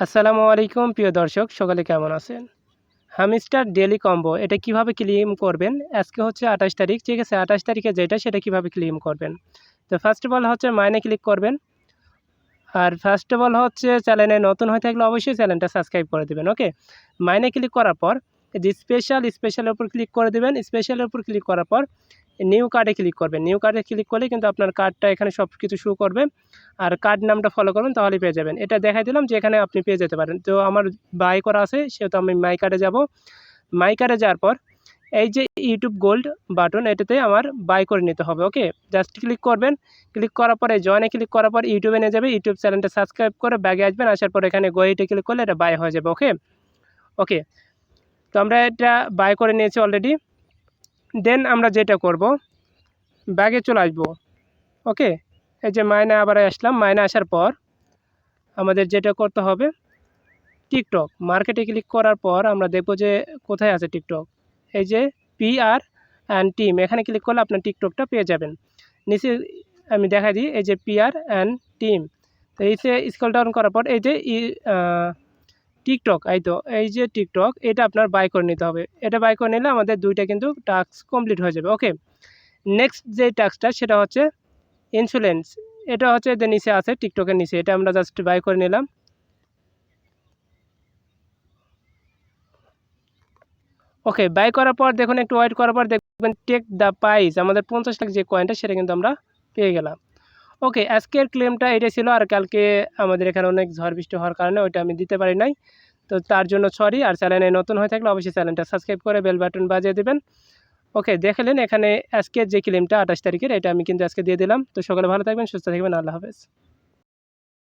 আসসালামু আলাইকুম প্রিয় দর্শক, সকলে কেমন আছেন? হামস্টার ডেইলি কম্বো এটা কিভাবে ক্লেম করবেন? আজকে হচ্ছে ২৮ তারিখ, ঠিক আছে? ২৮ তারিখে যেটা সেটা কিভাবে ক্লেম করবেন? তো ফার্স্ট অফ অল হচ্ছে মাইনে ক্লিক করবেন। আর ফার্স্ট অফ অল হচ্ছে চ্যানেলে নতুন হয়ে থাকলে অবশ্যই চ্যানেলটা সাবস্ক্রাইব করে দেবেন। ওকে, মাইনে ক্লিক করার পর এই যে স্পেশালের উপর ক্লিক করে দেবেন। স্পেশালের উপর ক্লিক করার পর নিউ কার্ডে ক্লিক করবেন। নিউ কার্ডে ক্লিক করলে কিন্তু আপনার কার্ডটা এখানে সব কিছু শো করবে। আর কার্ড নামটা ফলো করবেন, তাহলেই পেয়ে যাবেন। এটা দেখাই দিলাম যে এখানে আপনি পেয়ে যেতে পারেন। তো আমার বাই করা আছে, সেহেতু আমি মাই কার্ডে যাব। মাই কার্ডে যাওয়ার পর এই যে ইউটিউব গোল্ড বাটন, এটাতে আমার বাই করে নিতে হবে। ওকে, জাস্ট ক্লিক করবেন। ক্লিক করার পরে জয়েনে ক্লিক করার পর ইউটিউবে নিয়ে যাবে। ইউটিউব চ্যানেলটা সাবস্ক্রাইব করে ব্যাগে আসবেন। আসার পর এখানে গোয়েটে ক্লিক করলে এটা বাই হয়ে যাবে। ওকে ওকে, তো আমরা এটা বাই করে নিয়েছি অলরেডি। দেন আমরা যেটা করব, ব্যাগে চলে আসবো। ওকে, এই যে মাইনে আবার আসলাম। মাইনে আসার পর আমাদের যেটা করতে হবে, টিকটক মার্কেটে ক্লিক করার পর আমরা দেখব যে কোথায় আছে টিকটক। এই যে PR অ্যান্ড টিম, এখানে ক্লিক করলে আপনার টিকটকটা পেয়ে যাবেন। নিচে আমি দেখাই দিই, এই যে PR অ্যান্ড টিম। তো এই যে স্ক্রল ডাউন করার পর এই যে টিকটক, এই যে টিকটক, এটা আপনার বাই করে নিতে হবে। এটা বাই করে নিলে আমাদের দুইটা কিন্তু টাস্ক কমপ্লিট হয়ে যাবে। ওকে, নেক্সট যে টাস্কটা সেটা হচ্ছে ইন্স্যুরেন্স। এটা হচ্ছে যে নিচে আছে টিকটকের নিচে, এটা আমরা জাস্ট বাই করে নিলাম। ওকে, বাই করার পর দেখুন, একটু ওয়েট করার পর দেখবেন টেক দ্য প্রাইস, আমাদের 50 লাখ যে কয়েনটা সেটা কিন্তু আমরা পেয়ে গেলাম। ওকে, আজকের ক্লেমটা এটাই ছিল। আর কালকে আমাদের এখানে অনেক ঝড় বৃষ্টি হওয়ার কারণে ওইটা আমি দিতে পারি নাই, তো তার জন্য সরি। আর চ্যানেলে নতুন হয়ে থাকলে অবশ্যই চ্যানেলটা সাবস্ক্রাইব করে বেল বাটন বাজিয়ে দেবেন। ওকে, দেখলেন এখানে আজকের যে ক্লেমটা 28 তারিখের, এটা আমি কিন্তু আজকে দিয়ে দিলাম। তো সকলে ভালো থাকবেন, সুস্থ থাকবেন, আল্লাহ হাফেজ।